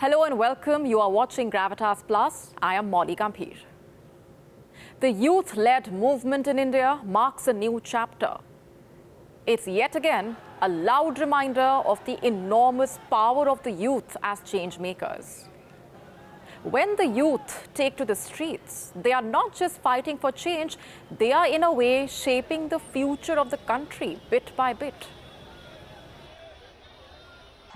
Hello and welcome. You are watching Gravitas Plus. I am Molly Gambhir. The youth-led movement in India marks a new chapter. It's yet again a loud reminder of the enormous power of the youth as change makers. When the youth take to the streets, they are not just fighting for change, they are in a way shaping the future of the country bit by bit.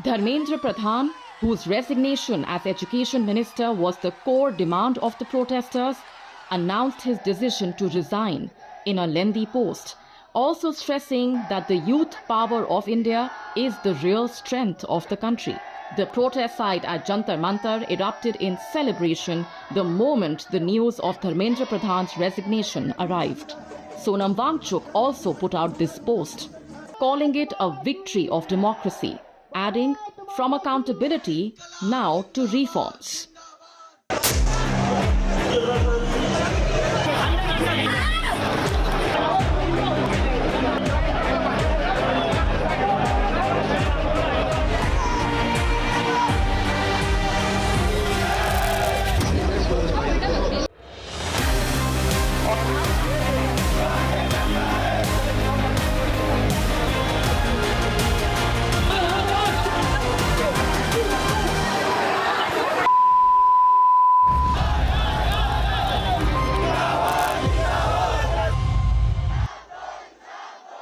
Dharmendra Pradhan, whose resignation as Education Minister was the core demand of the protesters, announced his decision to resign in a lengthy post, also stressing that the youth power of India is the real strength of the country. The protest site at Jantar Mantar erupted in celebration the moment the news of Dharmendra Pradhan's resignation arrived. Sonam Wangchuk also put out this post, calling it a victory of democracy, adding, "From accountability now to reforms."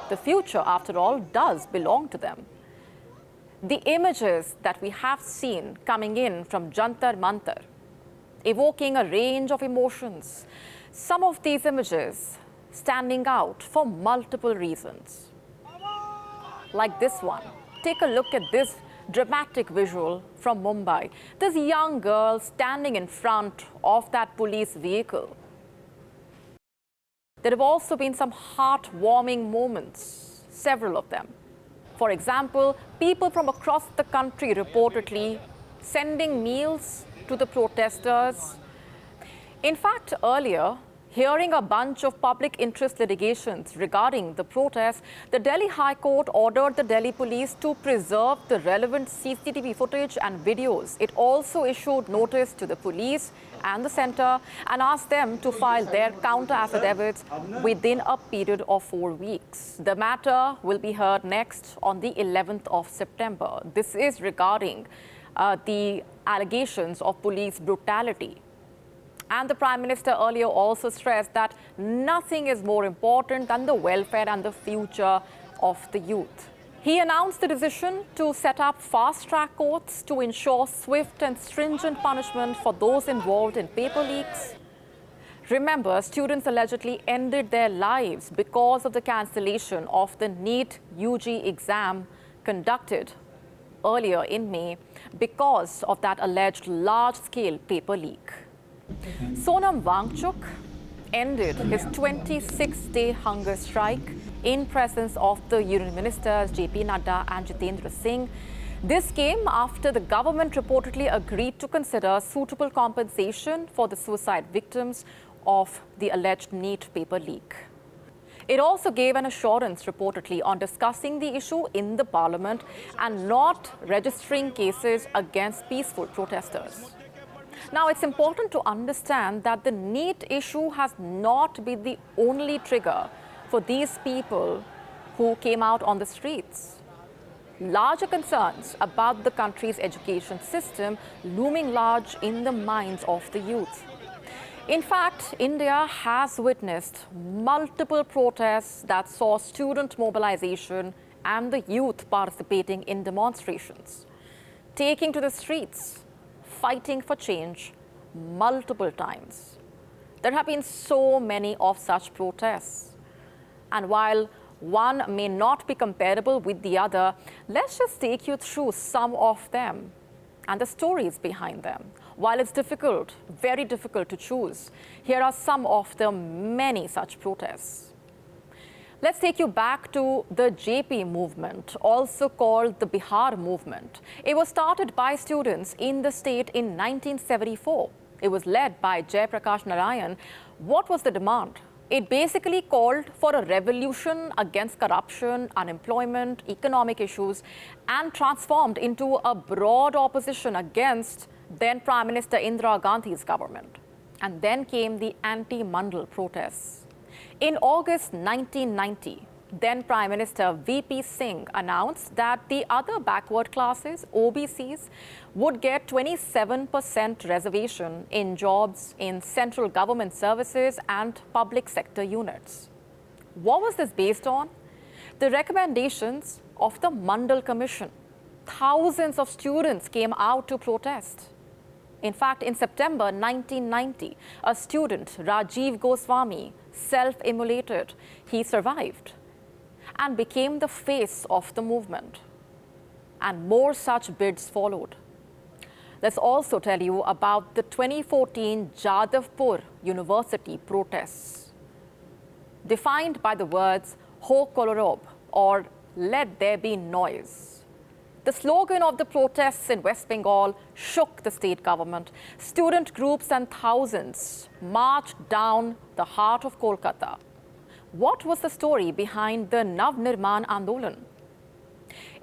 The future, after all, does belong to them. The images that we have seen coming in from Jantar Mantar, evoking a range of emotions, some of these images standing out for multiple reasons. Like this one. Take a look at this dramatic visual from Mumbai. This young girl standing in front of that police vehicle. There have also been some heartwarming moments, several of them. For example, people from across the country reportedly sending meals to the protesters. In fact, earlier, hearing a bunch of public interest litigations regarding the protests, the Delhi High Court ordered the Delhi police to preserve the relevant CCTV footage and videos. It also issued notice to the police and the centre and asked them to file their counter affidavits within a period of 4 weeks. The matter will be heard next on the 11th of September. This is regarding the allegations of police brutality. And the Prime Minister earlier also stressed that nothing is more important than the welfare and the future of the youth. He announced the decision to set up fast-track courts to ensure swift and stringent punishment for those involved in paper leaks. Remember, students allegedly ended their lives because of the cancellation of the NEET UG exam conducted earlier in May because of that alleged large-scale paper leak. Sonam Wangchuk ended his 26-day hunger strike in presence of the Union Ministers JP Nadda and Jitendra Singh. This came after the government reportedly agreed to consider suitable compensation for the suicide victims of the alleged NEET paper leak. It also gave an assurance reportedly on discussing the issue in the parliament and not registering cases against peaceful protesters. Now, it's important to understand that the NEET issue has not been the only trigger for these people who came out on the streets. Larger concerns about the country's education system looming large in the minds of the youth. In fact, India has witnessed multiple protests that saw student mobilization and the youth participating in demonstrations, taking to the streets, fighting for change multiple times. There have been so many of such protests. And while one may not be comparable with the other, let's just take you through some of them and the stories behind them. While it's difficult, very difficult to choose, here are some of the many such protests. Let's take you back to the JP movement, also called the Bihar movement. It was started by students in the state in 1974. It was led by Jai Prakash Narayan. What was the demand? It basically called for a revolution against corruption, unemployment, economic issues, and transformed into a broad opposition against then Prime Minister Indira Gandhi's government. And then came the anti-Mandal protests. In August 1990, then Prime Minister VP Singh announced that the other backward classes, OBCs, would get 27% reservation in jobs in central government services and public sector units. What was this based on? The recommendations of the Mandal Commission. Thousands of students came out to protest. In fact, in September 1990, a student, Rajiv Goswami, self-immolated. He survived and became the face of the movement. And more such bids followed. Let's also tell you about the 2014 Jadavpur University protests, defined by the words Ho Kolorob, or let there be noise. The slogan of the protests in West Bengal shook the state government. Student groups and thousands marched down the heart of Kolkata. What was the story behind the Nav Nirman Andolan?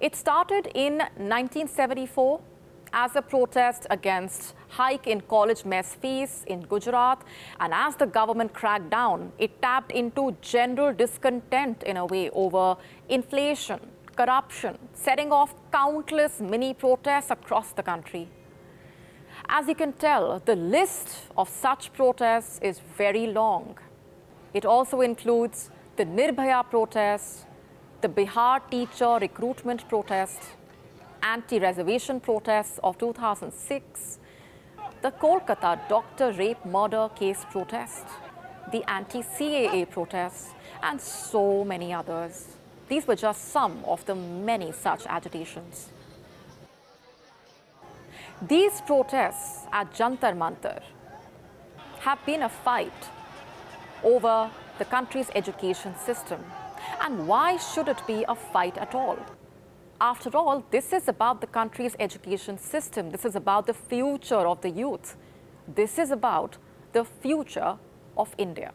It started in 1974 as a protest against hike in college mess fees in Gujarat, and as the government cracked down, it tapped into general discontent in a way over inflation, corruption, setting off countless mini protests across the country. As you can tell, the list of such protests is very long. It also includes the Nirbhaya protests, the Bihar teacher recruitment protest, anti-reservation protests of 2006, the Kolkata doctor rape murder case protest, the anti-CAA protests, and so many others. These were just some of the many such agitations. These protests at Jantar Mantar have been a fight over the country's education system. And why should it be a fight at all? After all, this is about the country's education system. This is about the future of the youth. This is about the future of India.